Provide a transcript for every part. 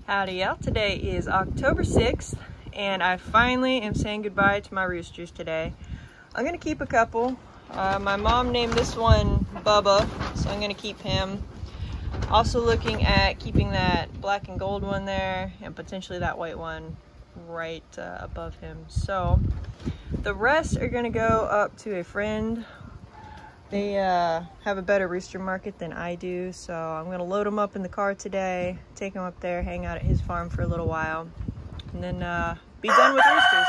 Howdy y'all, today is October 6th and I finally am saying goodbye to my roosters today. I'm gonna keep a couple. My mom named this one Bubba, so I'm gonna keep him. Also looking at keeping that black and gold one there and potentially that white one right above him. So the rest are gonna go up to a friend. They have a better rooster market than I do, so I'm gonna load them up in the car today, take them up there, hang out at his farm for a little while, and then be done with roosters.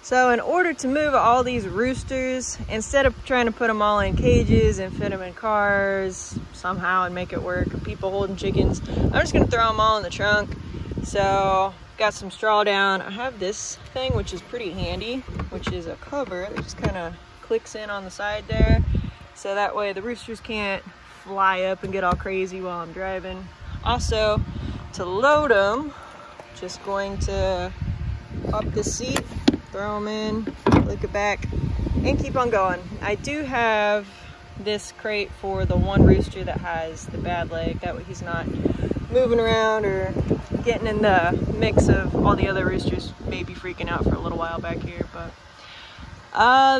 So in order to move all these roosters, instead of trying to put them all in cages and fit them in cars somehow and make it work, people holding chickens, I'm just gonna throw them all in the trunk. So got some straw down. I have this thing which is pretty handy, which is a cover that just kind of clicks in on the side there, so that way the roosters can't fly up and get all crazy while I'm driving. Also, to load them, just going to up the seat, throw them in, click it back, and keep on going. I do have this crate for the one rooster that has the bad leg, that way he's not moving around or getting in the mix of all the other roosters maybe freaking out for a little while back here. But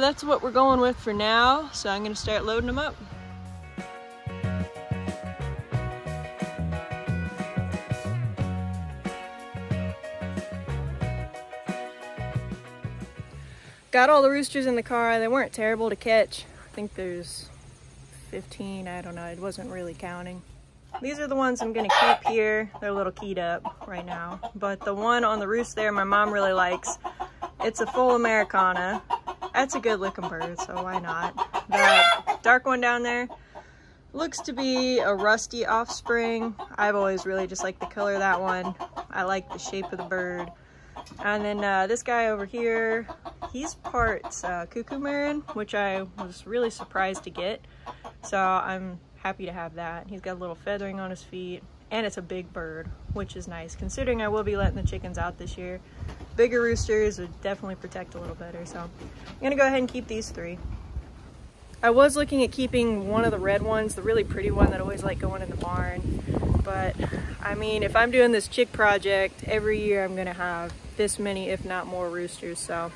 that's what we're going with for now, so I'm gonna start loading them up. Got all the roosters in the car. They weren't terrible to catch. I think there's 15, I don't know, it wasn't really counting. These are the ones I'm gonna keep here. They're a little keyed up right now, but the one on the roost there my mom really likes. It's a full Americana. That's a good looking bird, so why not? The dark one down there looks to be a rusty offspring. I've always really just liked the color of that one. I like the shape of the bird. And then this guy over here, he's parts cuckoo marron, which I was really surprised to get. So I'm happy to have that. He's got a little feathering on his feet, and it's a big bird, which is nice considering I will be letting the chickens out this year. Bigger roosters would definitely protect a little better, so I'm gonna go ahead and keep these three. I was looking at keeping one of the red ones, the really pretty one that I always like going in the barn, but I mean, if I'm doing this chick project every year, I'm gonna have this many, if not more, roosters, so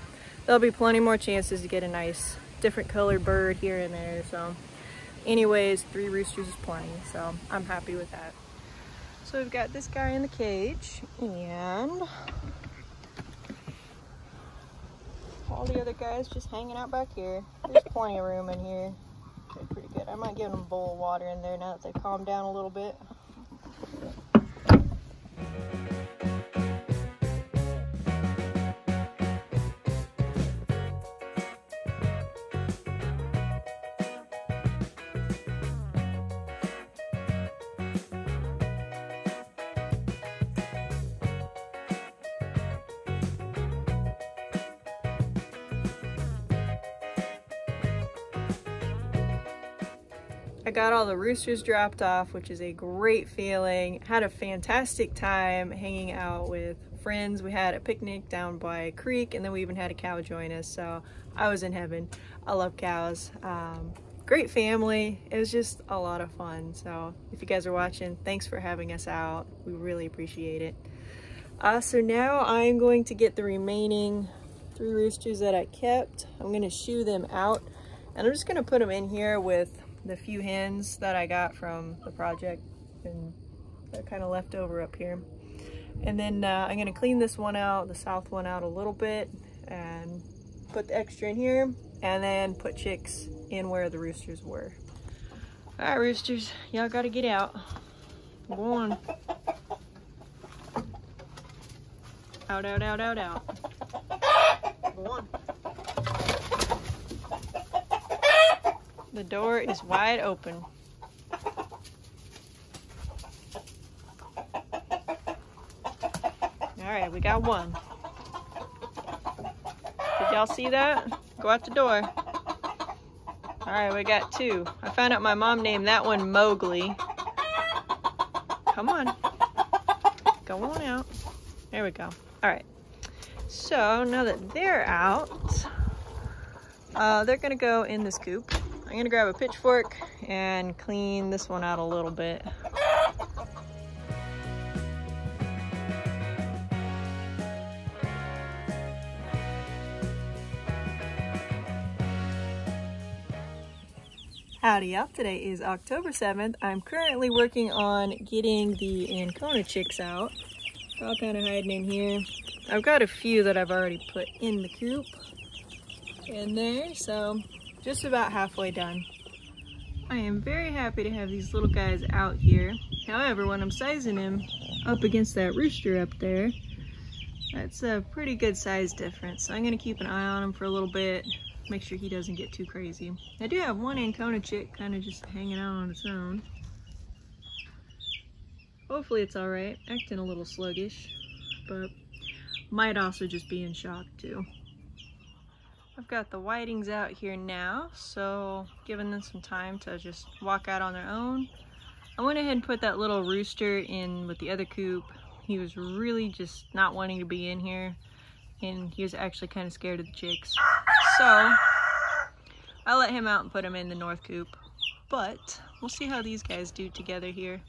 there'll be plenty more chances to get a nice different colored bird here and there. So anyways, 3 roosters is plenty, so I'm happy with that. So we've got this guy in the cage, and all the other guys just hanging out back here. There's plenty of room in here. They're pretty good. I might give them a bowl of water in there now that they've calmed down a little bit. I got all the roosters dropped off, which is a great feeling. Had a fantastic time hanging out with friends. We had a picnic down by a creek, and then we even had a cow join us, so I was in heaven. I love cows. Great family. It was just a lot of fun. So if you guys are watching, thanks for having us out. We really appreciate it. So now I'm going to get the remaining 3 roosters that I kept. I'm going to shoo them out, and I'm just going to put them in here with the few hens that I got from the project, and they're kind of left over up here. And then I'm gonna clean this one out, the south one out a little bit, and put the extra in here, and then put chicks in where the roosters were. All right, roosters, y'all gotta get out. Go on. Out, out, out, out, out. Go on. The door is wide open. All right, we got one. Did y'all see that? Go out the door. All right, we got 2. I found out my mom named that one Mowgli. Come on. Go on out. There we go. All right. So now that they're out, they're gonna go in this coop. I'm gonna grab a pitchfork and clean this one out a little bit. Howdy y'all, today is October 7th. I'm currently working on getting the Ancona chicks out. They're all kind of hiding in here. I've got a few that I've already put in the coop in there, so just about halfway done. I am very happy to have these little guys out here. However, when I'm sizing him up against that rooster up there, that's a pretty good size difference. So I'm gonna keep an eye on him for a little bit, make sure he doesn't get too crazy. I do have one Ancona chick kind of just hanging out on its own. Hopefully it's all right, acting a little sluggish, but might also just be in shock too. I've got the whitings out here now, so giving them some time to just walk out on their own. I went ahead and put that little rooster in with the other coop. He was really just not wanting to be in here, and he was actually kind of scared of the chicks. So I let him out and put him in the north coop, but we'll see how these guys do together here.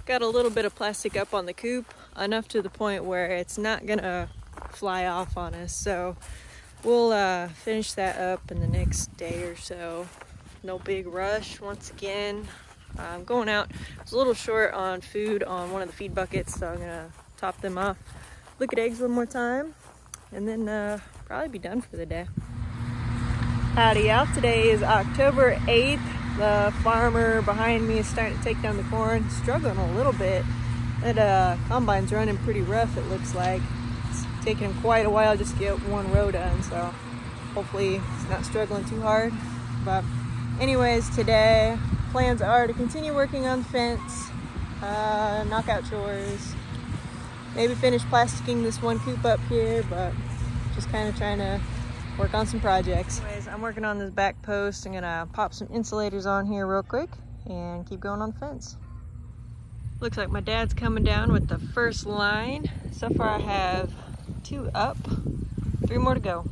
Got a little bit of plastic up on the coop, enough to the point where it's not gonna fly off on us. So we'll finish that up in the next day or so. No big rush once again. I'm going out. I was a little short on food on one of the feed buckets, so I'm gonna top them off. Look at eggs one more time, and then probably be done for the day. Howdy y'all, today is October 8th. The farmer behind me is starting to take down the corn, struggling a little bit. That combine's running pretty rough, it looks like. It's taking him quite a while just to get one row done, so hopefully he's not struggling too hard. But anyways, today plans are to continue working on the fence, knock out chores, maybe finish plasticking this one coop up here, but just kind of trying to work on some projects. Anyways, I'm working on this back post. I'm gonna pop some insulators on here real quick and keep going on the fence. Looks like my dad's coming down with the first line. So far I have 2 up, 3 more to go.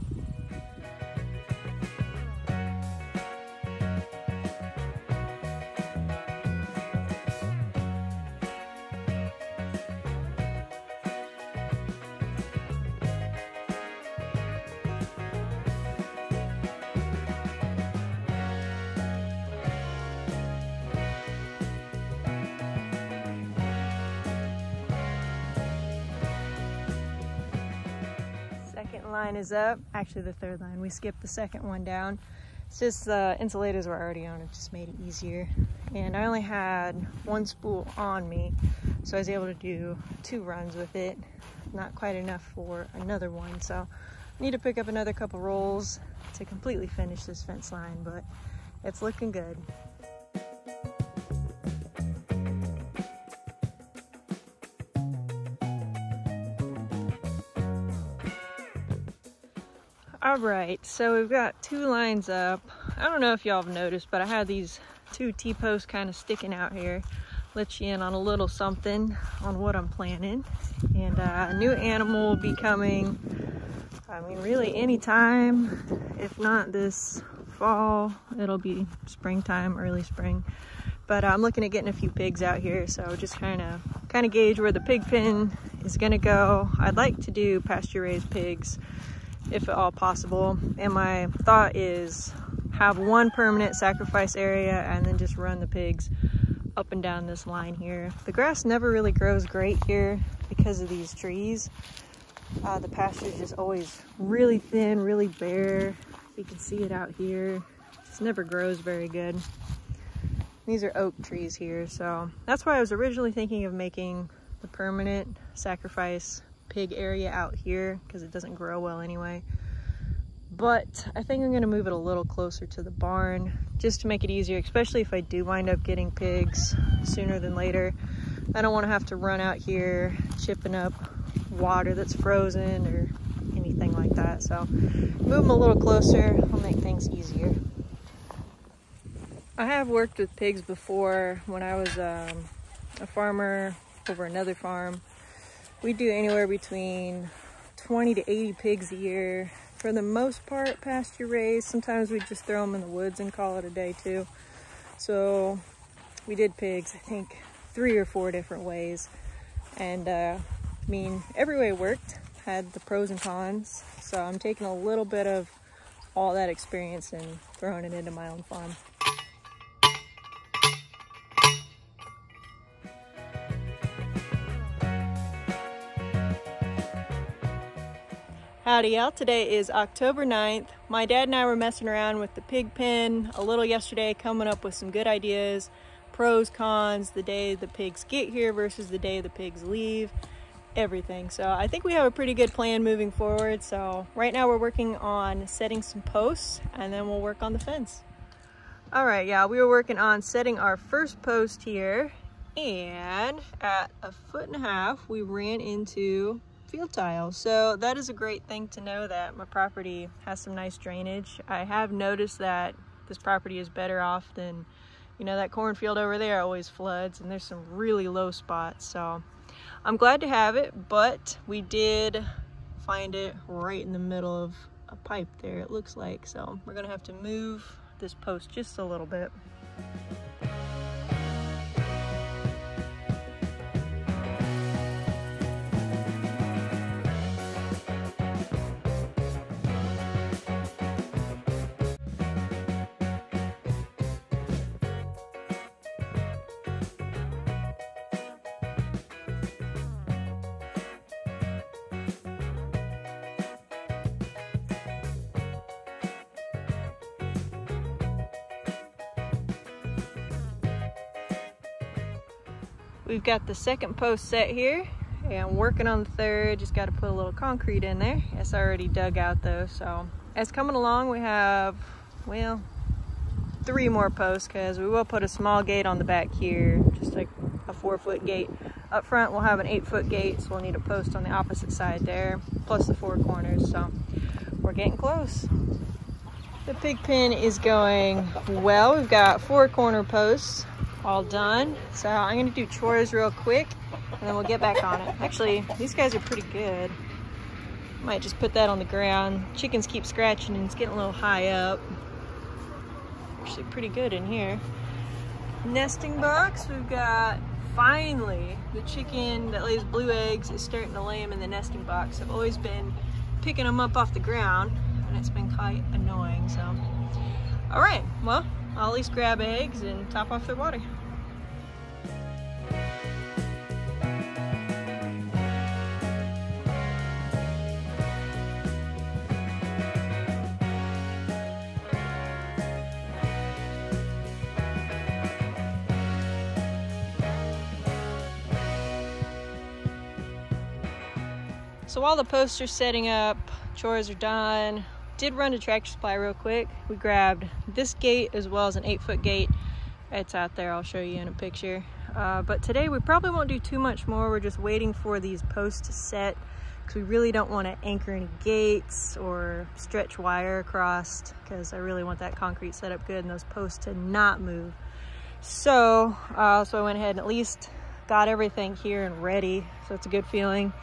Line is up, actually the 3rd line. We skipped the 2nd one down. It's just the insulators were already on, it just made it easier. And I only had 1 spool on me, so I was able to do 2 runs with it. Not quite enough for another one, so I need to pick up another couple rolls to completely finish this fence line, but it's looking good. Alright, so we've got 2 lines up. I don't know if y'all have noticed, but I have these 2 T-posts kind of sticking out here. Let you in on a little something on what I'm planning. And a new animal will be coming, I mean really anytime, if not this fall, it'll be springtime, early spring. But I'm looking at getting a few pigs out here, so just kind of gauge where the pig pen is gonna go. I'd like to do pasture raised pigs, if at all possible, and my thought is have 1 permanent sacrifice area and then just run the pigs up and down this line here. The grass never really grows great here because of these trees. The pasture is just always really thin, really bare. You can see it out here. It just never grows very good. These are oak trees here, so that's why I was originally thinking of making the permanent sacrifice pig area out here, because it doesn't grow well anyway. But I think I'm going to move it a little closer to the barn just to make it easier, especially if I do wind up getting pigs sooner than later. I don't want to have to run out here chipping up water that's frozen or anything like that. So move them a little closer will make things easier. I have worked with pigs before when I was a farmer over another farm. We do anywhere between 20 to 80 pigs a year. For the most part, pasture raised. Sometimes we just throw them in the woods and call it a day too. So we did pigs, I think 3 or 4 different ways. And I mean, every way worked, had the pros and cons. So I'm taking a little bit of all that experience and throwing it into my own farm. Howdy y'all, today is October 9th. My dad and I were messing around with the pig pen a little yesterday, coming up with some good ideas, pros, cons, the day the pigs get here versus the day the pigs leave, everything. So I think we have a pretty good plan moving forward. So right now we're working on setting some posts and then we'll work on the fence. All right, yeah, we were working on setting our first post here, and at 1.5 feet, we ran into field tile. So that is a great thing to know that my property has some nice drainage. I have noticed that this property is better off than, you know, that cornfield over there always floods and there's some really low spots. So I'm glad to have it, but we did find it right in the middle of a pipe there, it looks like. So we're gonna have to move this post just a little bit. We've got the second post set here and working on the third. Just got to put a little concrete in there. It's already dug out though. So as coming along, we have, well, 3 more posts, because we will put a small gate on the back here, just like a 4-foot gate. Up front we'll have an 8-foot gate, so we'll need a post on the opposite side there, plus the 4 corners. So we're getting close. The pig pen is going well. We've got 4 corner posts all done. So I'm gonna do chores real quick and then we'll get back on it. Actually, these guys are pretty good. Might just put that on the ground. Chickens keep scratching and it's getting a little high up. Actually pretty good in here. Nesting box, we've got, finally, the chicken that lays blue eggs is starting to lay them in the nesting box. I've always been picking them up off the ground and it's been quite annoying. So, all right, well, I'll at least grab eggs and top off their water. So while the posts are setting up, chores are done. Did run to Tractor Supply real quick. We grabbed this gate as well as an 8-foot gate. It's out there, I'll show you in a picture. But today we probably won't do too much more. We're just waiting for these posts to set because we really don't want to anchor any gates or stretch wire across, because I really want that concrete set up good and those posts to not move. So I went ahead and at least got everything here and ready. So it's a good feeling.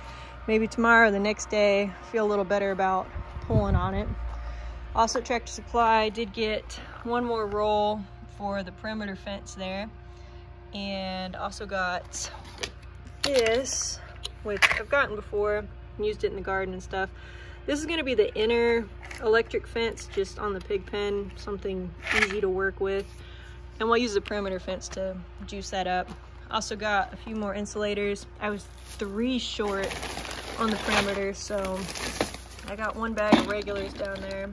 Maybe tomorrow or the next day, feel a little better about pulling on it. Also at Tractor Supply, did get 1 more roll for the perimeter fence there. And also got this, which I've gotten before, used it in the garden and stuff. This is gonna be the inner electric fence just on the pig pen, something easy to work with. And we'll use the perimeter fence to juice that up. Also got a few more insulators. I was 3 short on the perimeter, so I got 1 bag of regulars down there.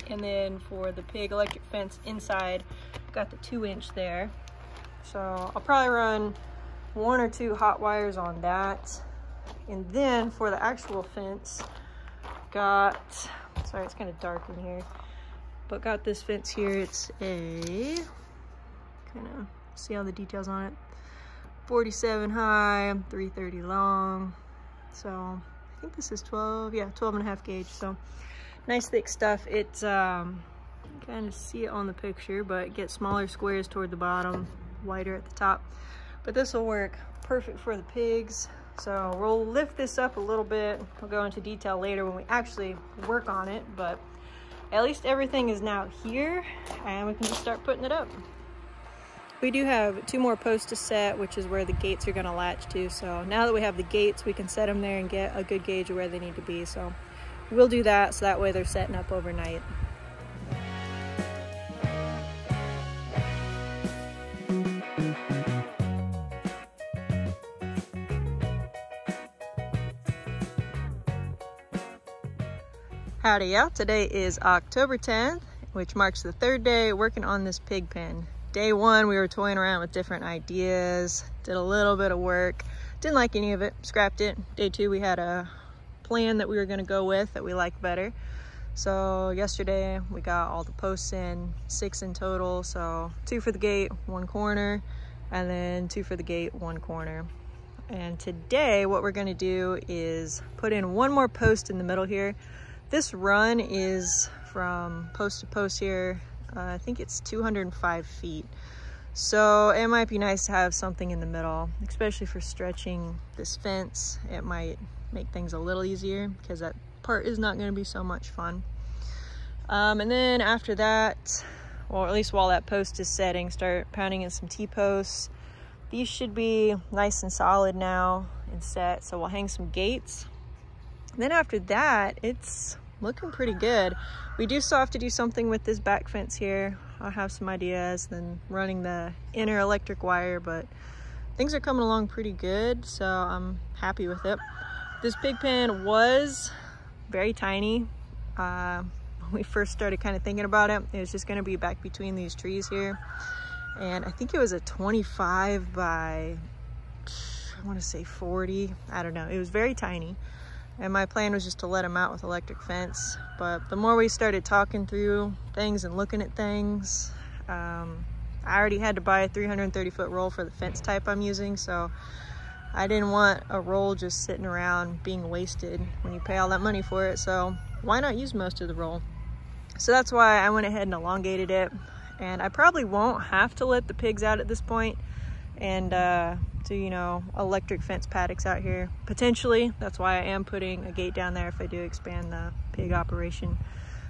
And then for the pig electric fence inside, got the 2-inch there. So I'll probably run 1 or 2 hot wires on that. And then for the actual fence, got, sorry, it's kind of dark in here, but got this fence here. It's a, kind of see all the details on it. 47 high, 330 long. So I think this is 12, yeah, 12.5 gauge. So nice thick stuff. It's kind of see it on the picture, but get smaller squares toward the bottom, wider at the top. But this will work perfect for the pigs. So we'll lift this up a little bit. We'll go into detail later when we actually work on it, but at least everything is now here and we can just start putting it up. We do have 2 more posts to set, which is where the gates are going to latch to. So now that we have the gates, we can set them there and get a good gauge of where they need to be. So we'll do that so that way they're setting up overnight. Howdy y'all, today is October 10th, which marks the 3rd day working on this pig pen. Day 1, we were toying around with different ideas, did a little bit of work, didn't like any of it, scrapped it. Day 2, we had a plan that we were gonna go with that we liked better. So yesterday we got all the posts in, 6 in total. So 2 for the gate, 1 corner, and then 2 for the gate, 1 corner. And today what we're gonna do is put in 1 more post in the middle here. This run is from post to post here. I think it's 205 feet. So it might be nice to have something in the middle, especially for stretching this fence. It might make things a little easier because that part is not going to be so much fun. And then after that, or at least while that post is setting, start pounding in some T-posts. These should be nice and solid now and set, so we'll hang some gates. Then after that, it's looking pretty good. We do still have to do something with this back fence here. I'll have some ideas, then running the inner electric wire, but things are coming along pretty good, so I'm happy with it. This pig pen was very tiny. When we first started kind of thinking about it, it was just gonna be back between these trees here. And I think it was a 25 by, I wanna say 40, I don't know. It was very tiny. And my plan was just to let them out with electric fence. But the more we started talking through things and looking at things, I already had to buy a 330-foot roll for the fence type I'm using. So I didn't want a roll just sitting around being wasted when you pay all that money for it. So why not use most of the roll? So that's why I went ahead and elongated it. And I probably won't have to let the pigs out at this point and do, you know, electric fence paddocks out here. Potentially, that's why I am putting a gate down there if I do expand the pig operation.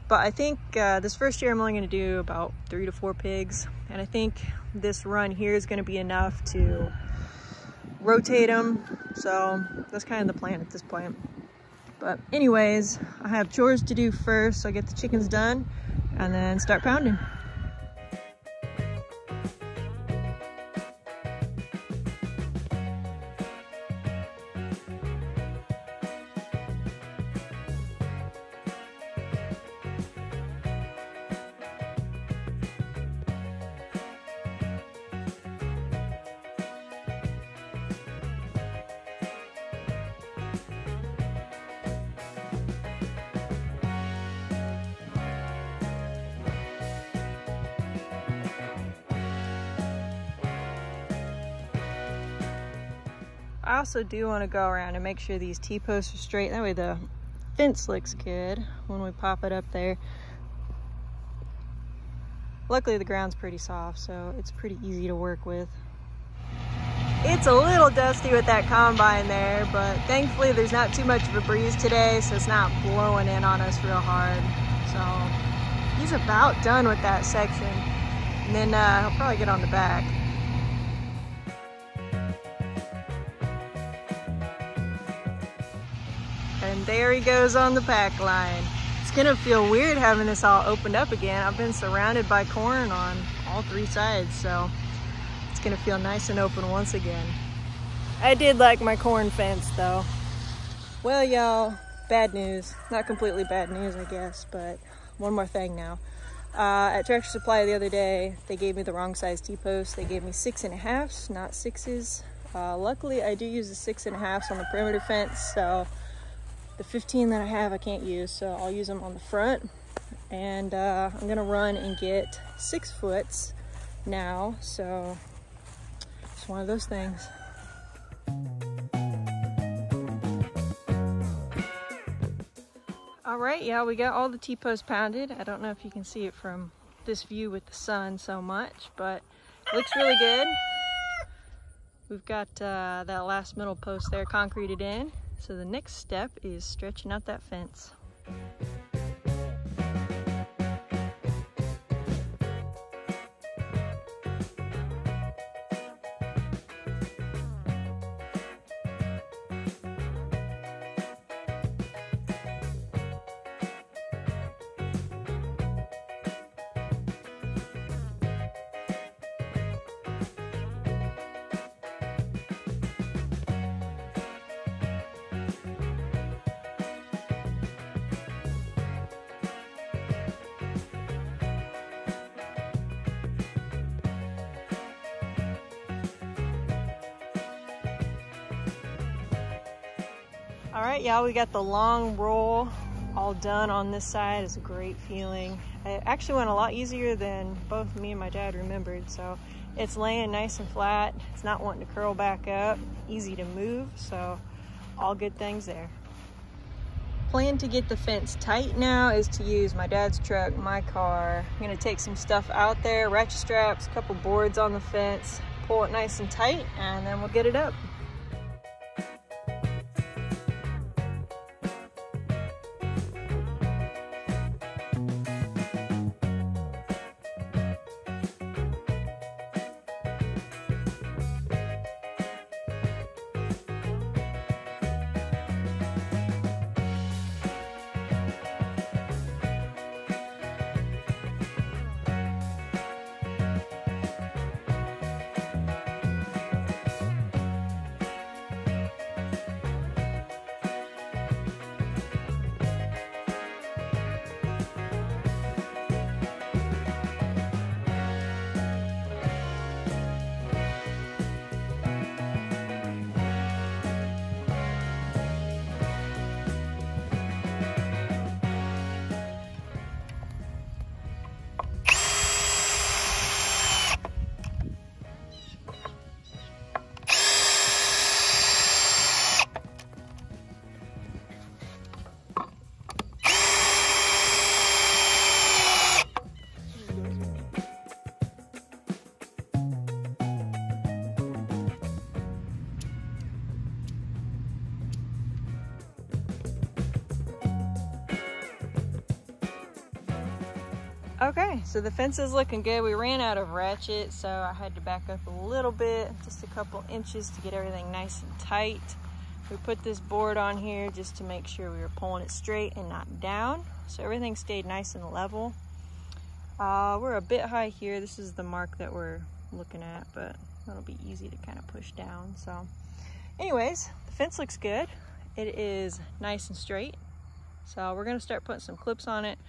But I think this first year I'm only gonna do about 3 to 4 pigs. And I think this run here is gonna be enough to rotate them. So that's kind of the plan at this point. But anyways, I have chores to do first, so I get the chickens done and then start pounding. I also do want to go around and make sure these T-posts are straight. That way the fence looks good when we pop it up there. Luckily the ground's pretty soft, so it's pretty easy to work with. It's a little dusty with that combine there, but thankfully there's not too much of a breeze today, so it's not blowing in on us real hard. So he's about done with that section. And then he'll probably get on the back. And there he goes on the pack line. It's gonna feel weird having this all opened up again. I've been surrounded by corn on all 3 sides, so it's gonna feel nice and open once again. I did like my corn fence though. Well y'all, bad news. Not completely bad news I guess, but one more thing now. At Tractor Supply the other day, they gave me the wrong size T-post. They gave me 6.5s, not 6s. Luckily I do use the 6.5s on the perimeter fence, so the 15 that I have I can't use, so I'll use them on the front. And I'm gonna run and get 6 foots now, so it's one of those things. All right, yeah, we got all the T-posts pounded. I don't know if you can see it from this view with the sun so much, but it looks really good. We've got that last middle post there concreted in. So the next step is stretching out that fence. All right, y'all, we got the long roll all done on this side. It's a great feeling. It actually went a lot easier than both me and my dad remembered. So it's laying nice and flat. It's not wanting to curl back up, easy to move. So all good things there. Plan to get the fence tight now is to use my dad's truck, my car. I'm gonna take some stuff out there, ratchet straps, a couple boards on the fence, pull it nice and tight, and then we'll get it up. Okay, so the fence is looking good. We ran out of ratchet, so I had to back up a little bit, just a couple inches to get everything nice and tight. We put this board on here just to make sure we were pulling it straight and not down, so everything stayed nice and level. We're a bit high here. This is the mark that we're looking at, but it'll be easy to kind of push down. So anyways, the fence looks good. It is nice and straight. So we're gonna start putting some clips on it.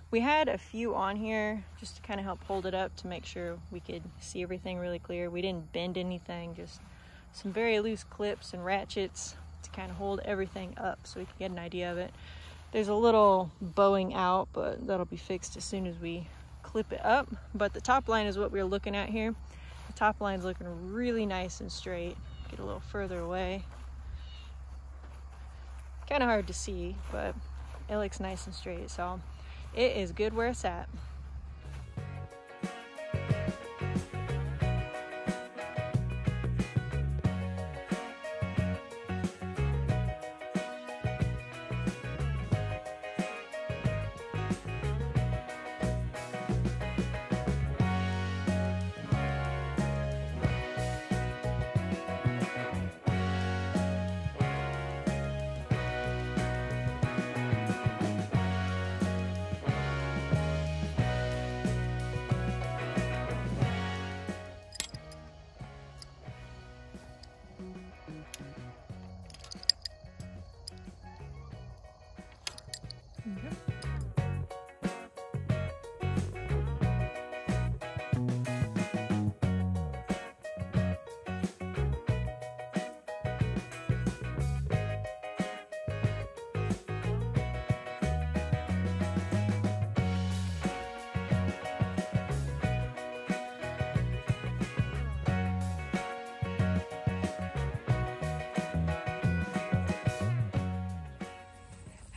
We had a few on here just to kind of help hold it up to make sure we could see everything really clear. We didn't bend anything, just some very loose clips and ratchets to kind of hold everything up so we can get an idea of it. There's a little bowing out, but that'll be fixed as soon as we clip it up. But the top line is what we're looking at here. The top line's looking really nice and straight. Get a little further away. Kind of hard to see, but it looks nice and straight. So it is good where it's at.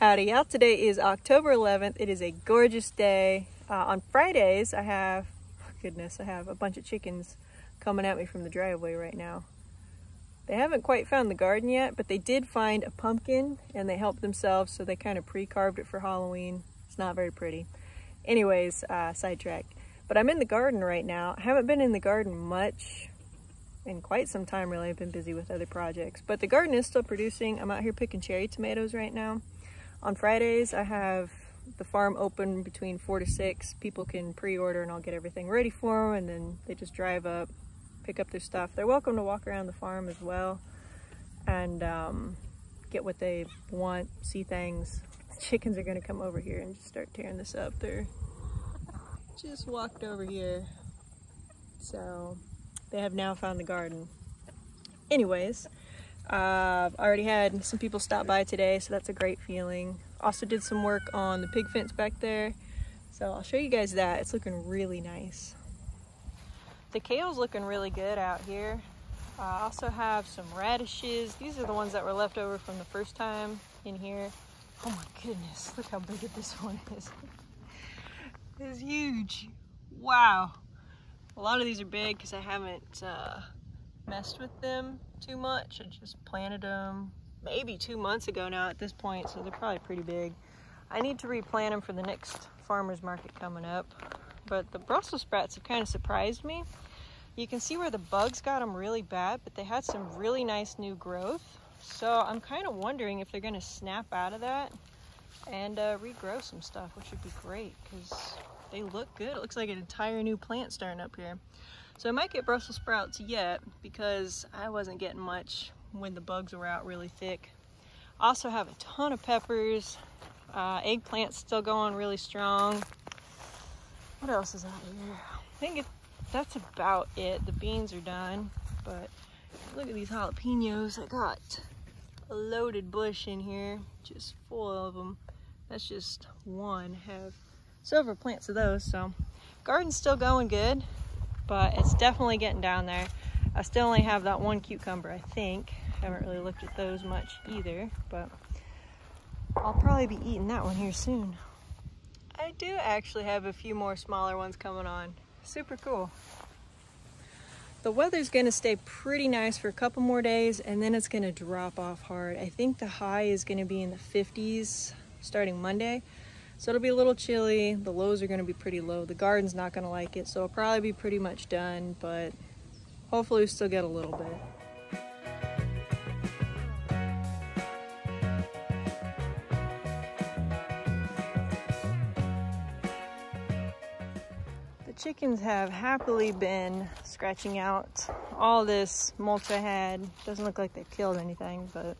Howdy y'all, today is October 11th. It is a gorgeous day. On Fridays I have a bunch of chickens coming at me from the driveway right now. They haven't quite found the garden yet, but they did find a pumpkin and they helped themselves, so they kind of pre-carved it for Halloween. It's not very pretty. Anyways, sidetrack. But I'm in the garden right now. I haven't been in the garden much in quite some time really. I've been busy with other projects, but the garden is still producing. I'm out here picking cherry tomatoes right now. On Fridays, I have the farm open between 4 to 6. People can pre-order and I'll get everything ready for them, and then they just drive up, pick up their stuff. They're welcome to walk around the farm as well and get what they want, see things. The chickens are gonna come over here and just start tearing this up. They're just walked over here. So they have now found the garden. Anyways, I've already had some people stop by today, so that's a great feeling. Also did some work on the pig fence back there, so I'll show you guys that. It's looking really nice. The kale's looking really good out here. I also have some radishes. These are the ones that were left over from the first time in here. Oh my goodness, look how big this one is. It's huge. Wow. A lot of these are big because I haven't messed with them too much. I just planted them maybe 2 months ago now at this point, so they're probably pretty big. I need to replant them for the next farmer's market coming up. But the Brussels sprouts have kind of surprised me. You can see where the bugs got them really bad, but they had some really nice new growth. So I'm kind of wondering if they're going to snap out of that and regrow some stuff, which would be great because they look good. It looks like an entire new plant starting up here. So I might get Brussels sprouts yet because I wasn't getting much when the bugs were out really thick. I also have a ton of peppers. Eggplant's still going really strong. What else is out here? I think that's about it. The beans are done, but look at these jalapenos. I got a loaded bush in here, just full of them. That's just one. I have several plants of those, so garden's still going good, but it's definitely getting down there. I still only have that one cucumber, I think. I haven't really looked at those much either, but I'll probably be eating that one here soon. I do actually have a few more smaller ones coming on. Super cool. The weather's gonna stay pretty nice for a couple more days and then it's gonna drop off hard. I think the high is gonna be in the 50s starting Monday. So it'll be a little chilly. The lows are gonna be pretty low. The garden's not gonna like it, so it'll probably be pretty much done, but hopefully we still get a little bit. The chickens have happily been scratching out all this mulch I had. Doesn't look like they've killed anything, but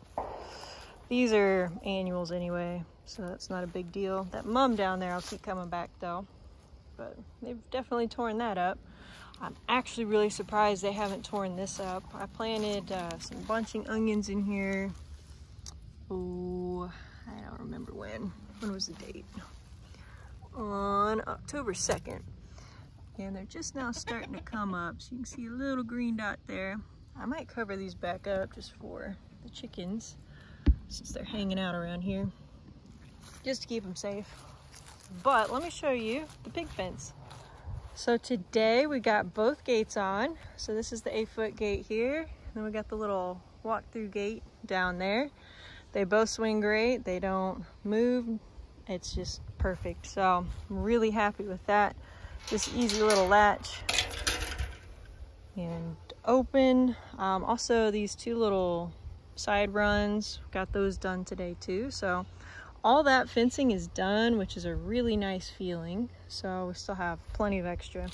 these are annuals anyway, so that's not a big deal. That mum down there, I'll keep coming back though, but they've definitely torn that up. I'm actually really surprised they haven't torn this up. I planted some bunching onions in here. Oh, I don't remember when. When was the date? On October 2nd. And they're just now starting to come up. So you can see a little green dot there. I might cover these back up just for the chickens, since they're hanging out around here, just to keep them safe. But let me show you the pig fence. So today we got both gates on. So this is the 8-foot gate here. Then we got the little walk-through gate down there. They both swing great. They don't move. It's just perfect. So I'm really happy with that. This easy little latch and open. Also these two little side runs, got those done today too. So all that fencing is done, which is a really nice feeling. So we still have plenty of extra.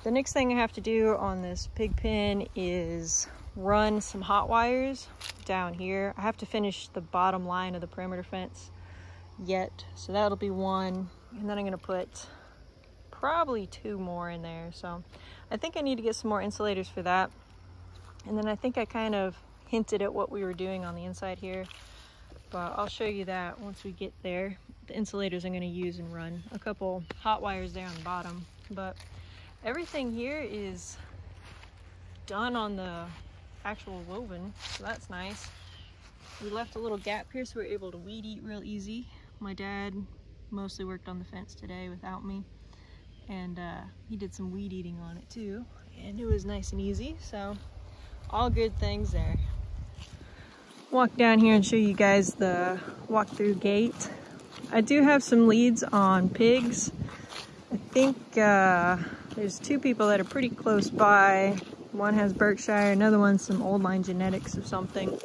The next thing I have to do on this pig pen is run some hot wires down here. I have to finish the bottom line of the perimeter fence yet, so that'll be one, and then I'm gonna put probably 2 more in there. So I think I need to get some more insulators for that. And then I think I kind of hinted at what we were doing on the inside here, but I'll show you that once we get there. The insulators I'm going to use and run a couple hot wires there on the bottom, but everything here is done on the actual woven, so that's nice. We left a little gap here so we're able to weed eat real easy. My dad mostly worked on the fence today without me, and he did some weed eating on it too, and it was nice and easy, so all good things there. Walk down here and show you guys the walk-through gate. I do have some leads on pigs. I think there's two people that are pretty close by. One has Berkshire, another one's some Old Line Genetics or something.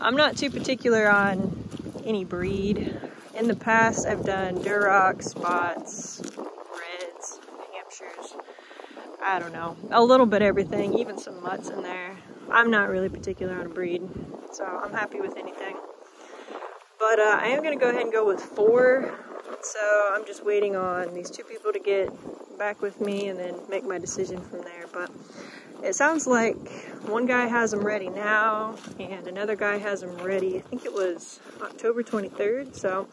I'm not too particular on any breed. In the past, I've done Duroc, Spots, Reds, Hampshires, I don't know, a little bit everything, even some mutts in there. I'm not really particular on a breed, so I'm happy with anything. But I am going to go ahead and go with 4, so I'm just waiting on these 2 people to get back with me and then make my decision from there. But it sounds like one guy has them ready now and another guy has them ready, I think it was October 23rd, so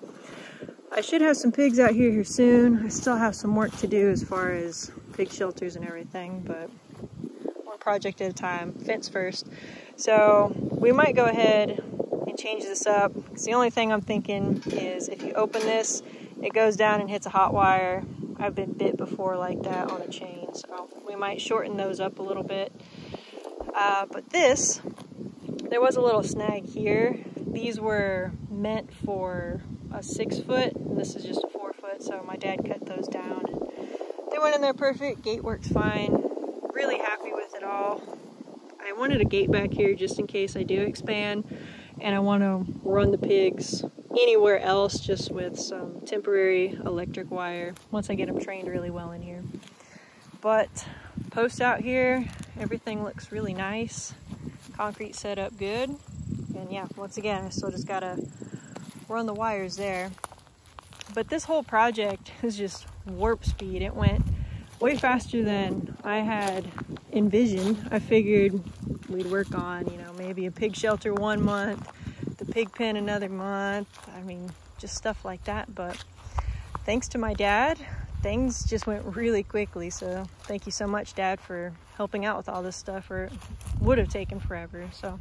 I should have some pigs out here soon. I still have some work to do as far as pig shelters and everything, but one project at a time, fence first. So we might go ahead and change this up, because the only thing I'm thinking is if you open this, it goes down and hits a hot wire. I've been bit before like that on a chain, so we might shorten those up a little bit. But this, there was a little snag here. These were meant for a 6 foot, and this is just a 4 foot, so my dad cut those down. They went in there perfect, gate works fine. Really happy with it all. I wanted a gate back here just in case I do expand, and I want to run the pigs anywhere else just with some temporary electric wire once I get them trained really well in here. But post out here, everything looks really nice. Concrete set up good. And yeah, once again, I still just gotta run the wires there. But this whole project is just warp speed. It went way faster than I had envisioned. I figured we'd work on, you know, maybe a pig shelter 1 month, the pig pen another month. I mean, just stuff like that. But thanks to my dad, things just went really quickly. So thank you so much, Dad, for helping out with all this stuff, or it would have taken forever. So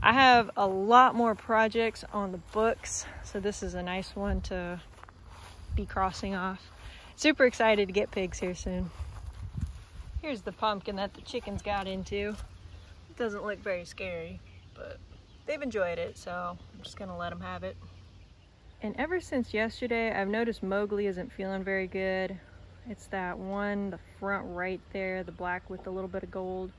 I have a lot more projects on the books, so this is a nice one to be crossing off. Super excited to get pigs here soon. Here's the pumpkin that the chickens got into. It doesn't look very scary, but they've enjoyed it, so I'm just gonna let them have it. And ever since yesterday, I've noticed Mowgli isn't feeling very good. It's that one, the front right there, the black with a little bit of gold.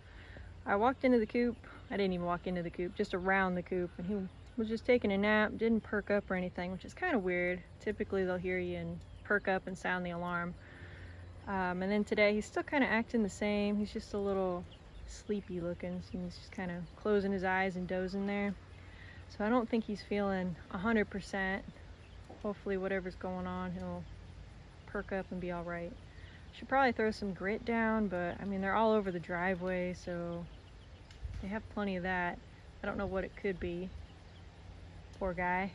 I walked into the coop. I didn't even walk into the coop, just around the coop, and he was just taking a nap, didn't perk up or anything, which is kind of weird. Typically they'll hear you and perk up and sound the alarm. And then today he's still kind of acting the same. He's just a little sleepy looking, so he's just kind of closing his eyes and dozing there. So I don't think he's feeling 100%. Hopefully whatever's going on, he'll perk up and be all right. Should probably throw some grit down, but I mean, they're all over the driveway, so they have plenty of that. I don't know what it could be. Poor guy.